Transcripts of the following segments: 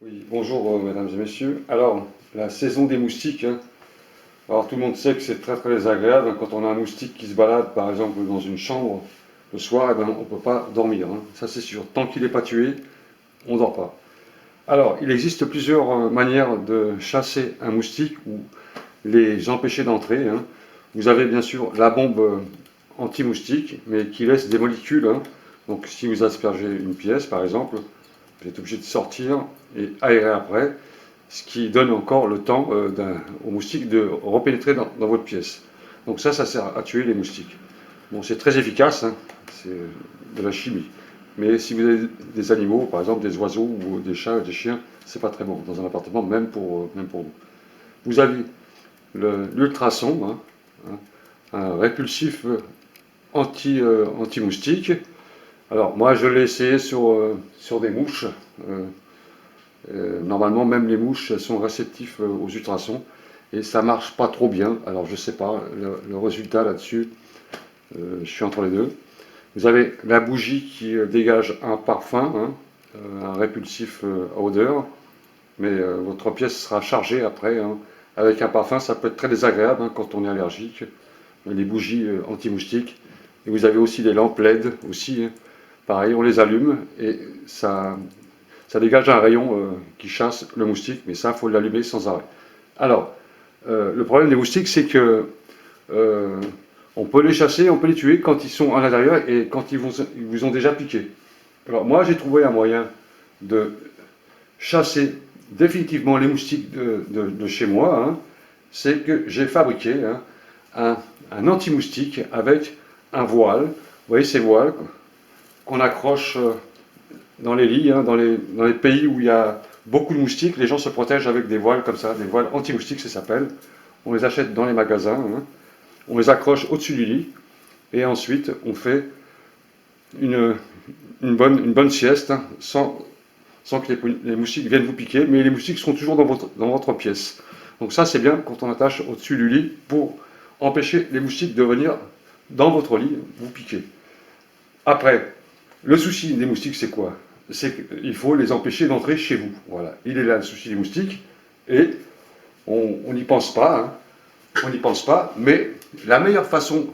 Oui, bonjour mesdames et messieurs. Alors, la saison des moustiques, hein. Alors tout le monde sait que c'est très très désagréable hein, quand on a un moustique qui se balade par exemple dans une chambre le soir, eh ben, on ne peut pas dormir, hein. Ça c'est sûr. Tant qu'il n'est pas tué, on ne dort pas. Alors, il existe plusieurs manières de chasser un moustique ou les empêcher d'entrer, hein. Vous avez bien sûr la bombe anti-moustique, mais qui laisse des molécules, hein. Donc si vous aspergez une pièce par exemple, vous êtes obligé de sortir et aérer après, ce qui donne encore le temps aux moustiques de repénétrer dans votre pièce. Donc ça sert à tuer les moustiques. Bon, c'est très efficace, hein, c'est de la chimie. Mais si vous avez des animaux, par exemple des oiseaux ou des chats et des chiens, c'est pas très bon dans un appartement, même pour vous. Vous avez l'ultrason, hein, hein, un répulsif anti-moustique. Alors moi je l'ai essayé sur des mouches. Normalement même les mouches sont réceptifs aux ultrasons et ça marche pas trop bien. Alors je sais pas, le résultat là-dessus, je suis entre les deux. Vous avez la bougie qui dégage un parfum, hein, un répulsif à odeur, mais votre pièce sera chargée après, hein. Avec un parfum, ça peut être très désagréable hein, quand on est allergique. Les bougies anti-moustiques. Et vous avez aussi les lampes LED aussi, hein. Pareil, on les allume et ça dégage un rayon qui chasse le moustique, mais ça, il faut l'allumer sans arrêt. Alors, le problème des moustiques, c'est que euh, on peut les chasser, on peut les tuer quand ils sont à l'intérieur et quand ils vous ont déjà piqué. Alors moi, j'ai trouvé un moyen de chasser définitivement les moustiques de chez moi, hein. C'est que j'ai fabriqué hein, un anti-moustique avec un voile. Vous voyez ces voiles qu'on accroche dans les lits, hein, dans les pays où il y a beaucoup de moustiques, les gens se protègent avec des voiles comme ça, des voiles anti-moustiques, ça s'appelle. On les achète dans les magasins, hein. On les accroche au-dessus du lit, et ensuite on fait une, une bonne sieste, hein, sans que les moustiques viennent vous piquer, mais les moustiques seront toujours dans votre pièce. Donc ça c'est bien quand on attache au-dessus du lit pour empêcher les moustiques de venir dans votre lit vous piquer. Après, le souci des moustiques c'est quoi? C'est qu'il faut les empêcher d'entrer chez vous. Voilà, il est là le souci des moustiques, et on n'y pense pas, hein. On n'y pense pas, mais la meilleure façon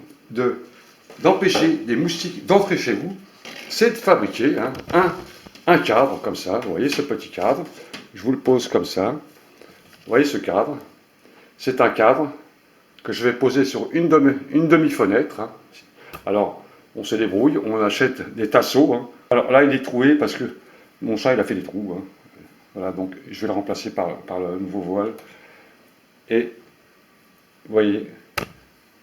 d'empêcher des moustiques d'entrer chez vous, c'est de fabriquer hein, un cadre comme ça. Vous voyez ce petit cadre, je vous le pose comme ça. Vous voyez ce cadre, c'est un cadre que je vais poser sur une demi-fenêtre, hein. Alors, on se débrouille, on achète des tasseaux, hein. Alors là, il est troué parce que mon chat, il a fait des trous, hein. Voilà, donc je vais le remplacer par le nouveau voile. Et vous voyez,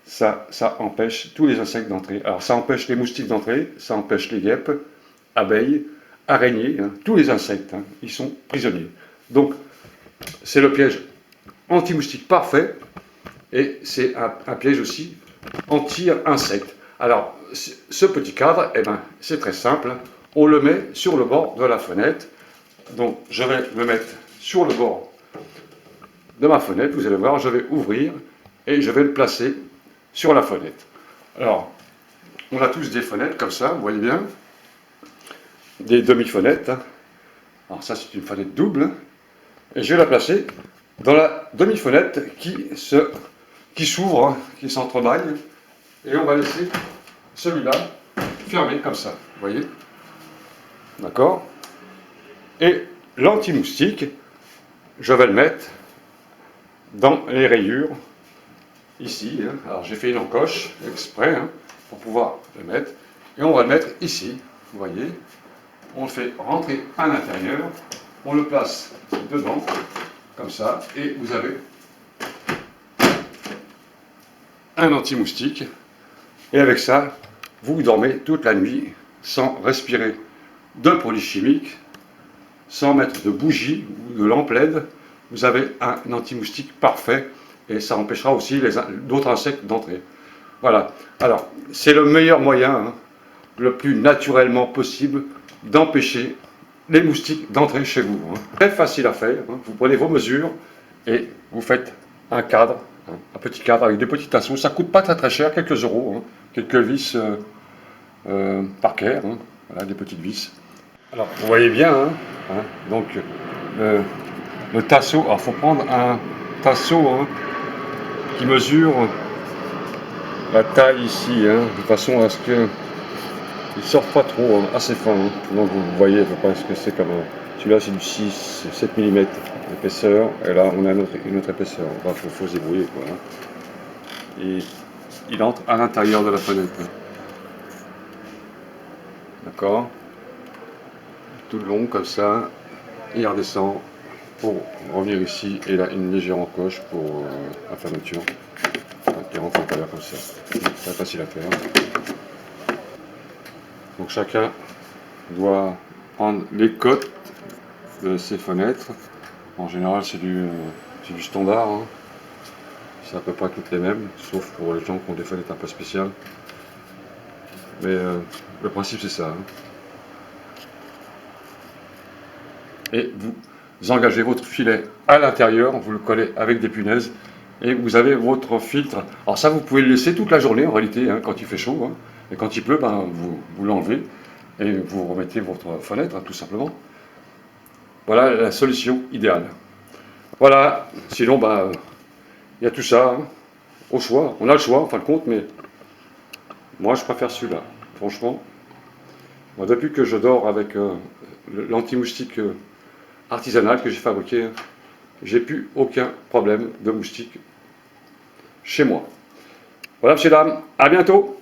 ça empêche tous les insectes d'entrer. Alors ça empêche les moustiques d'entrer, ça empêche les guêpes, abeilles, araignées, hein, tous les insectes, hein, ils sont prisonniers. Donc c'est le piège anti-moustique parfait, et c'est un piège aussi anti-insecte. Alors ce petit cadre, eh ben, c'est très simple, on le met sur le bord de la fenêtre. Donc je vais le mettre sur le bord de ma fenêtre, vous allez voir, je vais ouvrir et je vais le placer sur la fenêtre. Alors, on a tous des fenêtres comme ça, vous voyez bien, des demi-fenêtres, hein. Alors ça c'est une fenêtre double, hein. Et je vais la placer dans la demi-fenêtre qui s'ouvre, hein, qui s'entrebâille, et on va laisser celui-là fermé comme ça, vous voyez. D'accord? Et l'anti-moustique, je vais le mettre dans les rayures, ici, hein. Alors j'ai fait une encoche exprès hein, pour pouvoir le mettre, et on va le mettre ici, vous voyez, on le fait rentrer à l'intérieur, on le place dedans, comme ça, et vous avez un anti-moustique, et avec ça, vous dormez toute la nuit sans respirer de produits chimiques, sans mettre de bougies ou de lampes LED. Vous avez un anti-moustique parfait, et ça empêchera aussi d'autres insectes d'entrer. Voilà. Alors, c'est le meilleur moyen, hein, le plus naturellement possible, d'empêcher les moustiques d'entrer chez vous, hein. Très facile à faire, hein. Vous prenez vos mesures et vous faites un cadre, hein, un petit cadre avec des petits tasseaux. Ça ne coûte pas très très cher, quelques euros, hein, quelques vis Parker, hein, voilà, des petites vis. Alors, vous voyez bien, hein, donc le tasseau. Alors, il faut prendre un tasseau hein, qui mesure la taille ici, hein, de façon à ce que il ne sorte pas trop, hein, assez fin. Hein. Donc, vous voyez à peu près ce que c'est comme celui-là, c'est du 6, 7 mm d'épaisseur, et là, on a une autre épaisseur. Il faut se débrouiller, quoi. Hein. Et il entre à l'intérieur de la fenêtre. D'accord? Tout le long, comme ça, il redescend pour revenir ici, et là, une légère encoche pour la fermeture, qui rentre à l'intérieur comme ça. C'est facile à faire. Donc, chacun doit prendre les cotes de ces fenêtres. En général, c'est du standard. Hein. C'est à peu près toutes les mêmes, sauf pour les gens qui ont des fenêtres un peu spéciales. Mais le principe, c'est ça. Hein. Et vous engagez votre filet à l'intérieur, vous le collez avec des punaises, et vous avez votre filtre. Alors ça, vous pouvez le laisser toute la journée, en réalité, hein, quand il fait chaud. Hein. Et quand il pleut, ben, vous l'enlevez, et vous remettez votre fenêtre, hein, tout simplement. Voilà la solution idéale. Voilà, sinon, bah, il y a tout ça, hein, au choix. On a le choix, en fin de compte, mais moi, je préfère celui-là. Franchement, moi, depuis que je dors avec l'anti-moustique artisanal que j'ai fabriqué, j'ai plus aucun problème de moustiques chez moi. Voilà, messieurs, dames, à bientôt!